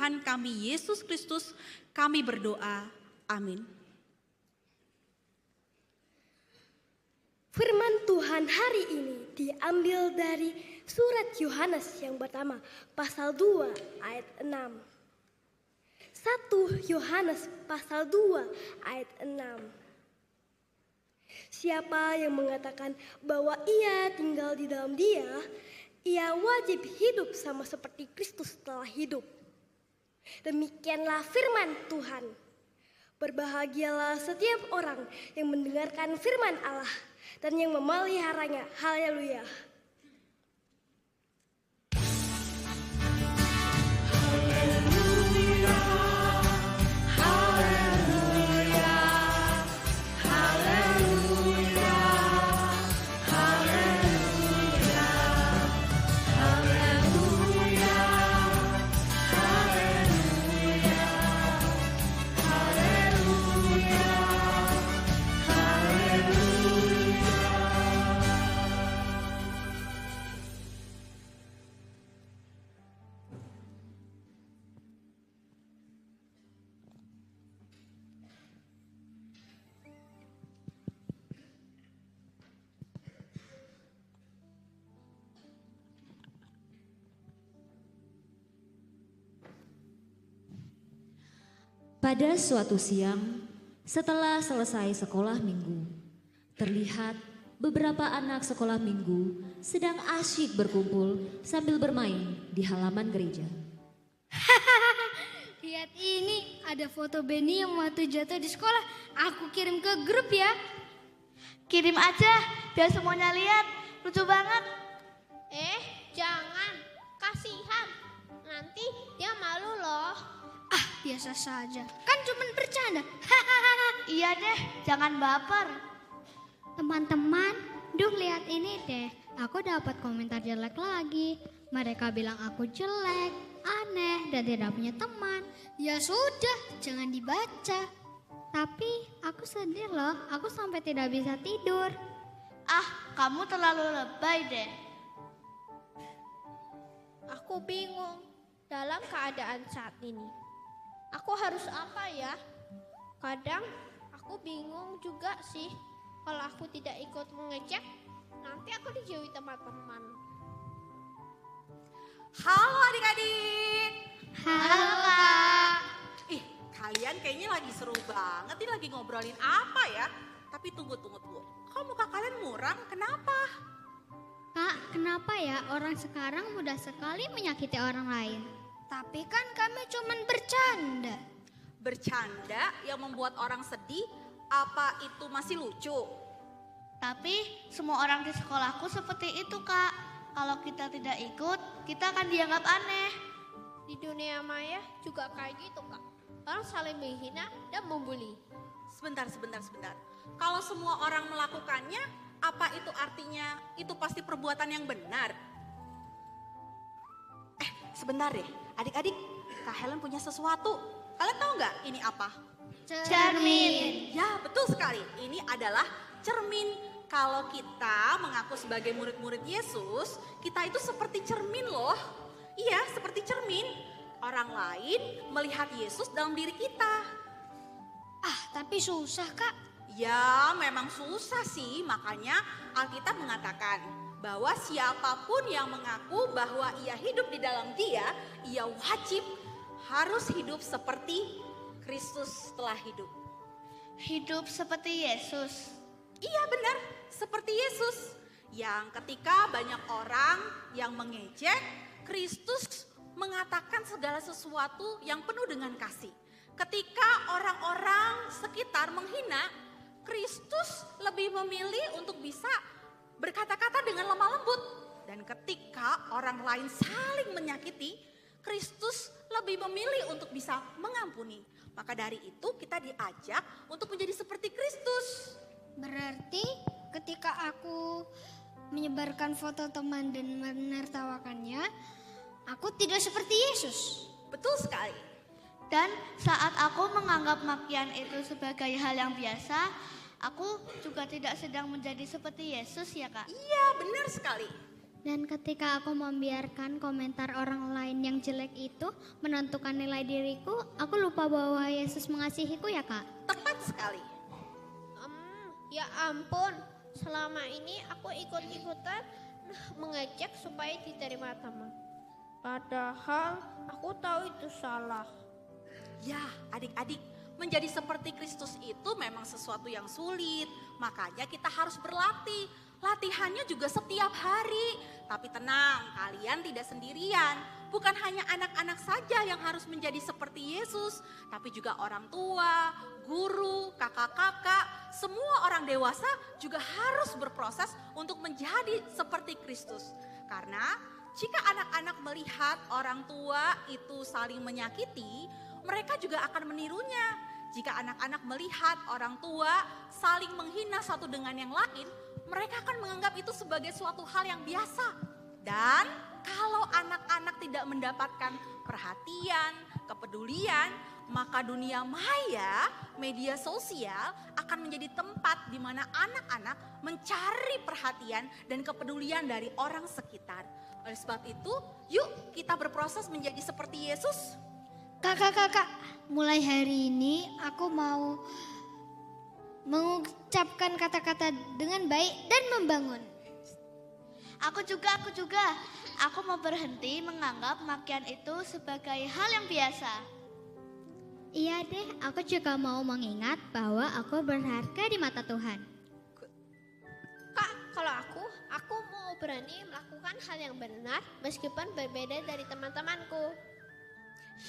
Tuhan kami Yesus Kristus, kami berdoa. Amin. Firman Tuhan hari ini diambil dari surat Yohanes yang pertama, pasal 2 ayat 6. 1 Yohanes pasal 2 ayat 6. Siapa yang mengatakan bahwa ia tinggal di dalam Dia, ia wajib hidup sama seperti Kristus telah hidup. Demikianlah firman Tuhan. Berbahagialah setiap orang yang mendengarkan firman Allah dan yang memeliharanya. Haleluya. Pada suatu siang, setelah selesai sekolah minggu, terlihat beberapa anak sekolah minggu sedang asyik berkumpul sambil bermain di halaman gereja. Lihat ini, ada foto Benny yang waktu jatuh di sekolah. Aku kirim ke grup ya. Kirim aja, biar semuanya lihat. Lucu banget. Jangan, kasihan. Nanti dia malu loh. Biasa saja, kan cuma bercanda. Iya deh, jangan baper. Teman-teman, lihat ini deh. Aku dapat komentar jelek lagi. Mereka bilang aku jelek, aneh, dan tidak punya teman. Ya sudah, jangan dibaca. Tapi aku sedih loh, aku sampai tidak bisa tidur. Kamu terlalu lebay deh. Aku bingung dalam keadaan saat ini. Aku harus apa ya? Kadang aku bingung juga sih. Kalau aku tidak ikut mengecek, nanti aku dijauhi teman-teman. Halo adik-adik. Halo Kak. Kalian kayaknya lagi seru banget nih, lagi ngobrolin apa ya? Tapi tunggu. Kok muka kalian muram? Kenapa? Kak, kenapa ya orang sekarang mudah sekali menyakiti orang lain? Tapi kan kami cuma bercanda. Bercanda yang membuat orang sedih, apa itu masih lucu? Tapi semua orang di sekolahku seperti itu Kak. Kalau kita tidak ikut, kita akan dianggap aneh. Di dunia maya juga kayak gitu Kak. Orang saling menghina dan membuli. Sebentar. Kalau semua orang melakukannya, apa itu artinya itu pasti perbuatan yang benar? Sebentar deh, adik-adik, Kak Helen punya sesuatu. Kalian tahu nggak ini apa? Cermin. Ya, betul sekali. Ini adalah cermin. Kalau kita mengaku sebagai murid-murid Yesus, kita itu seperti cermin loh. Iya, seperti cermin. Orang lain melihat Yesus dalam diri kita. Tapi susah Kak. Ya, memang susah sih. Makanya Alkitab mengatakan bahwa siapapun yang mengaku bahwa ia hidup di dalam Dia, ia wajib harus hidup seperti Kristus telah hidup. Hidup seperti Yesus. Iya benar, seperti Yesus. Yang ketika banyak orang yang mengejek, Kristus mengatakan segala sesuatu yang penuh dengan kasih. Ketika orang-orang sekitar menghina, Kristus lebih memilih untuk bisa berkata-kata dengan lemah lembut. Dan ketika orang lain saling menyakiti, Kristus lebih memilih untuk bisa mengampuni. Maka dari itu kita diajak untuk menjadi seperti Kristus. Berarti ketika aku menyebarkan foto teman dan menertawakannya, aku tidak seperti Yesus. Betul sekali. Dan saat aku menganggap makian itu sebagai hal yang biasa, aku juga tidak sedang menjadi seperti Yesus ya Kak? Iya benar sekali. Dan ketika aku membiarkan komentar orang lain yang jelek itu menentukan nilai diriku, aku lupa bahwa Yesus mengasihiku ya Kak. Tepat sekali. Ya ampun, selama ini aku ikut-ikutan mengejek supaya diterima teman. Padahal aku tahu itu salah. Ya, adik-adik, menjadi seperti Kristus itu memang sesuatu yang sulit. Makanya kita harus berlatih. Latihannya juga setiap hari. Tapi tenang, kalian tidak sendirian. Bukan hanya anak-anak saja yang harus menjadi seperti Yesus, tapi juga orang tua, guru, kakak-kakak, semua orang dewasa juga harus berproses untuk menjadi seperti Kristus. Karena jika anak-anak melihat orang tua itu saling menyakiti, mereka juga akan menirunya. Jika anak-anak melihat orang tua saling menghina satu dengan yang lain, mereka akan menganggap itu sebagai suatu hal yang biasa. Dan kalau anak-anak tidak mendapatkan perhatian, kepedulian, maka dunia maya, media sosial akan menjadi tempat di mana anak-anak mencari perhatian dan kepedulian dari orang sekitar. Oleh sebab itu, yuk kita berproses menjadi seperti Yesus. Kakak, mulai hari ini aku mau mengucapkan kata-kata dengan baik dan membangun. Aku juga. Aku mau berhenti menganggap makian itu sebagai hal yang biasa. Iya deh, aku juga mau mengingat bahwa aku berharga di mata Tuhan. Kak, kalau aku mau berani melakukan hal yang benar meskipun berbeda dari teman-temanku.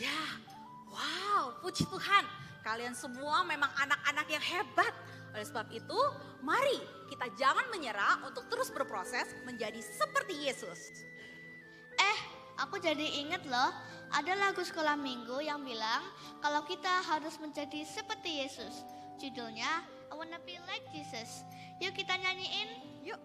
Ya, wow, puji Tuhan. Kalian semua memang anak-anak yang hebat. Oleh sebab itu, mari kita jangan menyerah untuk terus berproses menjadi seperti Yesus. Aku jadi inget loh, ada lagu sekolah minggu yang bilang kalau kita harus menjadi seperti Yesus. Judulnya I Wanna Be Like Jesus. Yuk kita nyanyiin. Yuk.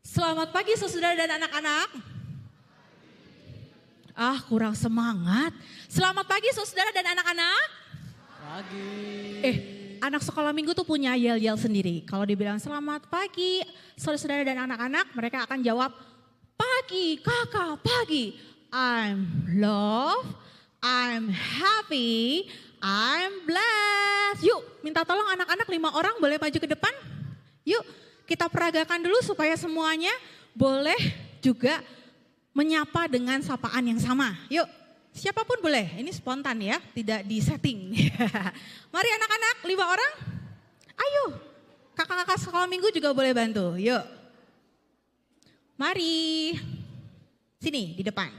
Selamat pagi saudara dan anak-anak. Kurang semangat. Selamat pagi saudara dan anak-anak. Pagi. Anak sekolah minggu tuh punya yel-yel sendiri. Kalau dibilang selamat pagi saudara-saudara dan anak-anak, mereka akan jawab pagi kakak, pagi. I'm love, I'm happy, I'm blessed. Yuk, minta tolong anak-anak 5 orang boleh maju ke depan. Yuk, kita peragakan dulu supaya semuanya boleh juga menyapa dengan sapaan yang sama. Yuk, siapapun boleh. Ini spontan ya, tidak disetting. Mari anak-anak, 5 orang. Ayo, kakak-kakak sekolah minggu juga boleh bantu. Yuk. Mari. Sini, di depan.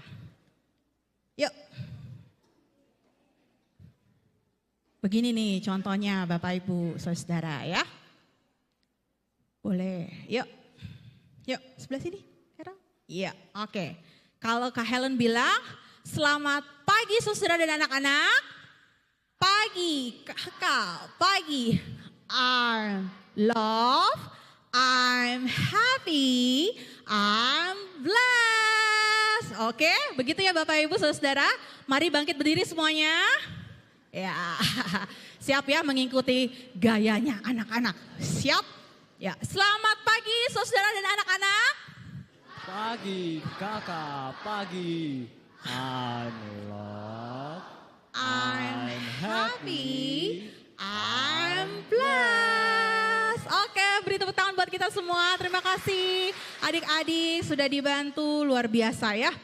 Yuk. Begini nih contohnya Bapak Ibu Saudara ya. Boleh, yuk. Yuk, sebelah sini. Iya, oke. Kalau Kak Helen bilang, selamat pagi saudara dan anak-anak. Pagi, kakak, pagi. I'm love, I'm happy, I'm blessed. Oke, begitu ya Bapak Ibu Saudara. Mari bangkit berdiri semuanya. Ya, siap ya mengikuti gayanya anak-anak. Siap? Ya, selamat pagi saudara dan anak-anak. Pagi kakak, pagi. I'm love, I'm happy, I'm blessed. Oke, beri tepuk tangan buat kita semua. Terima kasih adik-adik sudah dibantu luar biasa ya.